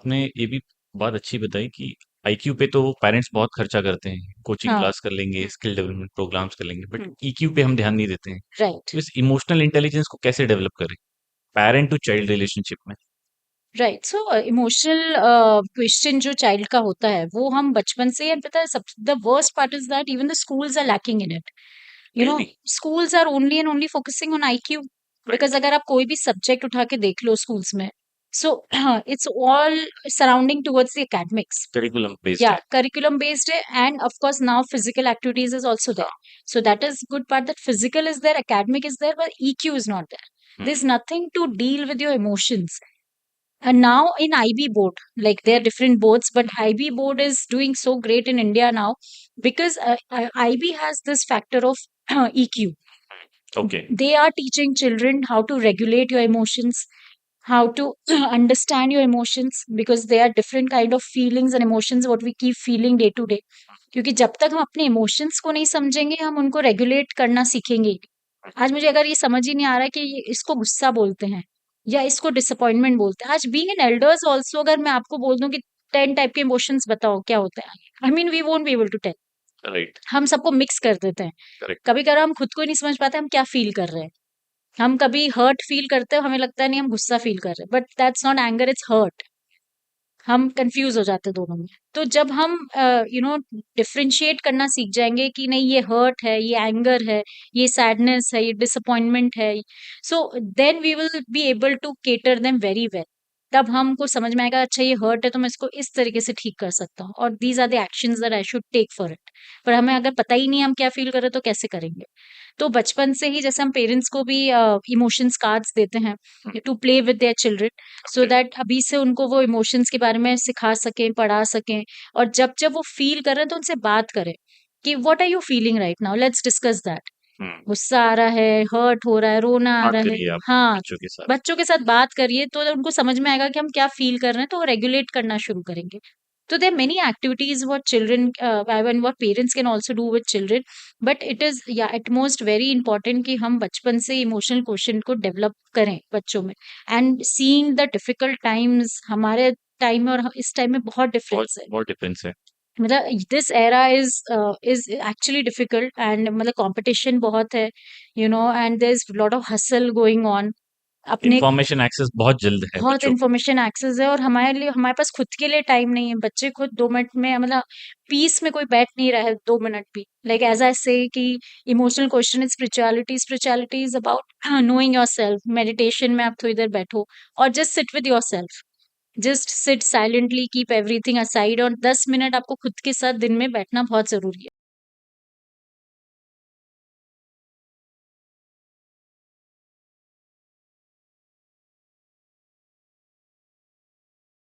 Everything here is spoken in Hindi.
आपने ये भी बात अच्छी बताई कि आईक्यू पे तो पेरेंट्स बहुत खर्चा करते हैं, कोचिंग हाँ। क्लास कर लेंगे, स्किल डेवलपमेंट प्रोग्राम्स कर लेंगे, बट हम्म। ईक्यू पे हम ध्यान नहीं देते हैं। राइट। तो इस इमोशनल इंटेलिजेंस को कैसे डेवलप करें पेरेंट टू चाइल्ड रिलेशनशिप में? राइट। सो इमोशनल क्वेश्चन जो चाइल्ड का होता है वो हम बचपन से, and पता है सब, the worst part is that even the schools are lacking in it. You know, really? Schools are only and only focusing on IQ. Right. Because अगर आप कोई भी सब्जेक्ट उठा के देख लो स्कूल्स में, so it's all surrounding towards the academics. Curriculum based Yeah, है। curriculum based, and of course now physical activities is also there. हाँ। So that is good part, that physical is there, academic is there, but EQ is not there. There's hmm. nothing to deal with your emotions. And now in IB board, like there are different boards, but IB board is doing so great in India now because IB has this factor of EQ. Okay. They are teaching children how to regulate your emotions, how to understand your emotions, because there are different kind of feelings and emotions what we keep feeling day to day. क्योंकि जब तक हम अपने इमोशंस को नहीं समझेंगे हम उनको रेगुलेट करना सीखेंगे ही नहीं। आज मुझे अगर ये समझ ही नहीं आ रहा है कि इसको गुस्सा बोलते हैं या इसको डिसअपॉइंटमेंट बोलते हैं, आज बीइंग एन एल्डर्स ऑल्सो अगर मैं आपको बोल दूं कि 10 टाइप के इमोशंस बताओ क्या होते हैं, I mean we won't be able to tell. Right. हम सबको मिक्स कर देते हैं। करेक्ट। कभी कभी हम खुद को ही नहीं समझ पाते हम क्या फील कर रहे हैं। हम कभी हर्ट फील करते हैं, हमें लगता है नहीं हम गुस्सा फील कर रहे हैं, but that's not anger, it's hurt. हम कंफ्यूज हो जाते हैं दोनों में। तो जब हम डिफरेंशिएट करना सीख जाएंगे कि नहीं ये हर्ट है, ये एंगर है, ये सैडनेस है, ये डिसअपॉइंटमेंट है, so then we will be able to cater them very well. तब हमको समझ में आएगा अच्छा ये हर्ट है तो मैं इसको इस तरीके से ठीक कर सकता हूँ, और these are the actions that I should take for it. पर हमें अगर पता ही नहीं हम क्या फील कर रहे हैं तो कैसे करेंगे। तो बचपन से ही जैसे हम पेरेंट्स को भी इमोशंस कार्ड्स देते हैं to play with their children, so okay. That अभी से उनको वो इमोशंस के बारे में सिखा सकें, पढ़ा सकें। और जब जब वो फील कर रहे हैं तो उनसे बात करें कि what are you feeling right now, let's discuss that. Hmm. गुस्सा आ रहा है, हर्ट हो रहा है, रोना आ बात रहा है। करिए आप हाँ, बच्चों के साथ। बच्चों के साथ बात करिए तो उनको समझ में आएगा कि हम क्या फील कर रहे हैं, तो वो रेगुलेट करना शुरू करेंगे। तो there are many activities what children and what parents can also do with children, but it is yeah at most very important कि हम बचपन से इमोशनल क्वेश्चन को डेवलप करें बच्चों में। And seeing the difficult times, हमारे टाइम में और इस टाइम में बहुत बहुत डिफरेंस है। बहुत डिफरेंस है। मतलब this era is actually difficult, and मतलब कंपटीशन बहुत है, and there is lot of hustle going on अपने। इंफॉर्मेशन एक्सेस बहुत जल्द है बहुत बच्चों को। इन्फॉर्मेशन एक्सेस है, और हमारे पास खुद के लिए टाइम नहीं है। बच्चे खुद 2 मिनट में मतलब पीस में कोई बैठ नहीं रहा है 2 मिनट भी। लाइक एज आई से कि emotional question is spirituality, spirituality is about knowing your self. Meditation में आप थोड़ी देर बैठो और just sit with your self, just sit silently, keep everything aside, और 10 मिनट आपको खुद के साथ दिन में बैठना बहुत जरूरी है।